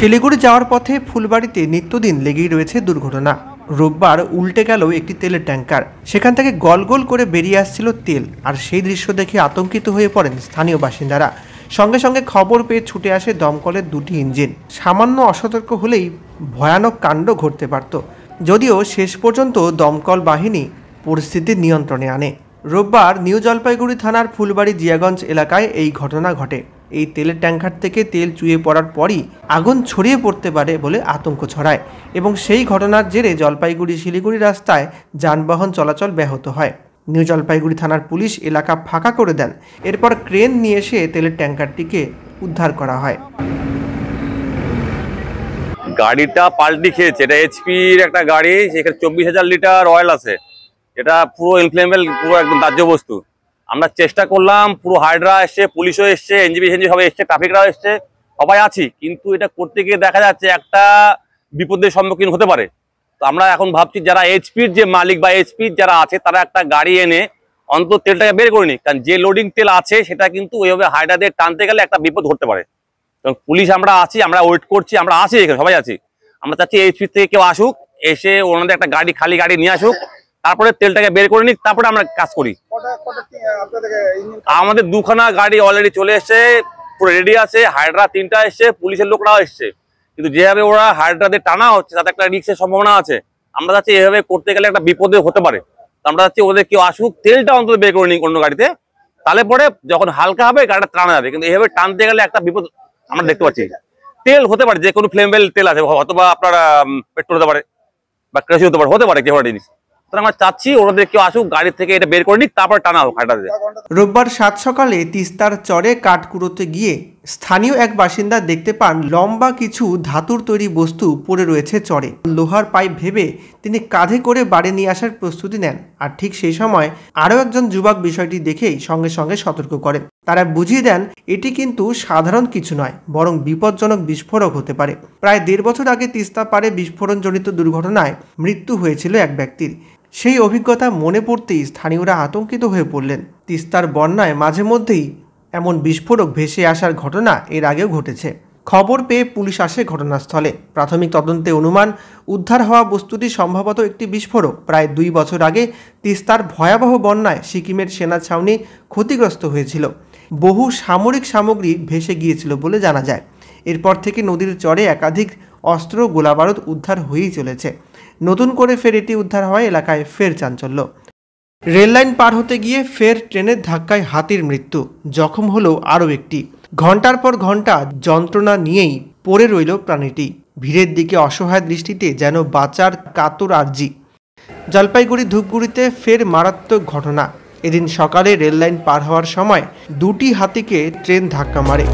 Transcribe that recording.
শিলিগুড়ি যাওয়ার পথে ফুলবাড়িতে নিত্যদিন লেগেই রয়েছে দুর্ঘটনা। রোববার উল্টে গেল একটি তেলের ট্যাঙ্কার। সেখান থেকে গল গল করে বেরিয়ে আসছিল তেল, আর সেই দৃশ্য দেখে আতঙ্কিত হয়ে পড়েন স্থানীয় বাসিন্দারা। সঙ্গে সঙ্গে খবর পেয়ে ছুটে আসে দমকলের দুটি ইঞ্জিন। সামান্য অসতর্ক হলেই ভয়ানক কাণ্ড ঘটতে পারত, যদিও শেষ পর্যন্ত দমকল বাহিনী পরিস্থিতি নিয়ন্ত্রণে আনে। রোববার নিউ জলপাইগুড়ি থানার ফুলবাড়ি জিয়াগঞ্জ এলাকায় এই ঘটনা ঘটে। এই তেলের ট্যাঙ্কার থেকে তেল চুইয়ে পড়ার পরই আগুন ছড়িয়ে পড়তে পারে বলে আতঙ্ক ছড়ায়, এবং সেই ঘটনার জেরে জলপাইগুড়ি শিলিগুড়ি রাস্তায় যানবাহন চলাচল ব্যাহত হয়। নিউ জলপাইগুড়ি থানার পুলিশ এলাকা ফাঁকা করে দেন। এরপর ক্রেন নিয়ে এসে তেলের ট্যাঙ্কারটিকে উদ্ধার করা হয়। গাড়িটা পাল্টি খেয়েছে। এটা এইচপির একটা গাড়ি, সেখানে 24,000 লিটার অয়েল আছে। এটা পুরো ইনফ্লেমেবল, পুরো একদম দাহ্য বস্তু। আমরা চেষ্টা করলাম, পুরো হাইড্রা এসছে, পুলিশও এসছে, এনজিবি সবাই এসছে, ট্রাফিকরাও এসছে, সবাই আছি, কিন্তু এটা করতে গিয়ে দেখা যাচ্ছে একটা বিপদের সম্মুখীন হতে পারে। তো আমরা এখন ভাবছি যারা এইচপির যে মালিক বা এইচপির যারা আছে তারা একটা গাড়ি এনে অন্তত তেলটাকে বের করে নি, কারণ যে লোডিং তেল আছে সেটা কিন্তু ওইভাবে হাইড্রা দিয়ে টানতে গেলে একটা বিপদ ঘটতে পারে। এবং পুলিশ আমরা আছি, আমরা ওয়েট করছি, আমরা আছি, এখানে সবাই আছি। আমরা চাচ্ছি এইচপি থেকে কেউ আসুক, এসে ওনাদের একটা খালি গাড়ি নিয়ে আসুক, তারপরে তেলটাকে বের করে নিক, তারপরে আমরা কাজ করি। আমাদের দুখানা গাড়ি অলরেডি চলে এসছে, পুরো রেডি আছে। হাইড্রা 3টা এসছে, পুলিশের লোকরাও এসছে, কিন্তু যেভাবে ওরা হাইড্রা দিয়ে টানা হচ্ছে তাতে একটা রিস্কের সম্ভাবনা আছে। আমরা চাচ্ছি এভাবে করতে গেলে একটা বিপদে হতে পারে। আমরা চাচ্ছি ওদের কেউ আসুক, তেলটা অন্তত বের করে নিক অন্য গাড়িতে, তাহলে পরে যখন হালকা হবে গাড়িটা টানা যাবে। কিন্তু এভাবে টানতে গেলে একটা বিপদ আমরা দেখতে পাচ্ছি। তেল হতে পারে, যে কোনো ফ্লেমেবল তেল আছে, অথবা আপনার পেট্রোল হতে পারে বা কেরোসিন হতে পারে কেউ জিনিস। আমরা চাচ্ছি ওনাদের কেউ আসুক, গাড়ি থেকে এটা বের করে নিক, তারপর টানা হোক হাইড্রা দিয়ে। রোববার 7 সকালে তিস্তার চরে কাঠ কুড়োতে গিয়ে স্থানীয় এক বাসিন্দা দেখতে পান লম্বা কিছু ধাতুর তৈরি বস্তু পড়ে রয়েছে চরে। লোহার পাইপ ভেবে তিনি কাঁধে করে বাড়ি নিয়ে আসার প্রস্তুতি নেন, আর ঠিক সেই সময় আরও একজন যুবক বিষয়টি দেখেই সঙ্গে সঙ্গে সতর্ক করেন। তারা বুঝিয়ে দেন এটি কিন্তু সাধারণ কিছু নয়, বরং বিপজ্জনক বিস্ফোরক হতে পারে। প্রায় 1.5 বছর আগে তিস্তা পাড়ে বিস্ফোরণজনিত দুর্ঘটনায় মৃত্যু হয়েছিল এক ব্যক্তির। সেই অভিজ্ঞতা মনে পড়তেই স্থানীয়রা আতঙ্কিত হয়ে পড়লেন। তিস্তার বন্যায় মাঝে মধ্যেই এমন বিস্ফোরক ভেসে আসার ঘটনা এর আগেও ঘটেছে। খবর পেয়ে পুলিশ আসে ঘটনাস্থলে। প্রাথমিক তদন্তে অনুমান উদ্ধার হওয়া বস্তুটি সম্ভবত একটি বিস্ফোরক। প্রায় 2 বছর আগে তিস্তার ভয়াবহ বন্যায় সিকিমের সেনা ছাউনি ক্ষতিগ্রস্ত হয়েছিল। বহু সামরিক সামগ্রী ভেসে গিয়েছিল বলে জানা যায়। এরপর থেকে নদীর চরে একাধিক অস্ত্র গোলাবারুদ উদ্ধার হয়েই চলেছে। নতুন করে ফের এটি উদ্ধার হয়, এলাকায় ফের চাঞ্চল্য। রেললাইন পার হতে গিয়ে ফের ট্রেনের ধাক্কায় হাতির মৃত্যু, জখম হলো আরও একটি। ঘন্টার পর ঘন্টা যন্ত্রণা নিয়েই পড়ে রইল প্রাণীটি। ভিড়ের দিকে অসহায় দৃষ্টিতে যেন বাঁচার কাতর আর্জি। জলপাইগুড়ি ধূপগুড়িতে ফের মারাত্মক ঘটনা। এদিন সকালে রেললাইন পার হওয়ার সময় 2টি হাতিকে ট্রেন ধাক্কা মারে।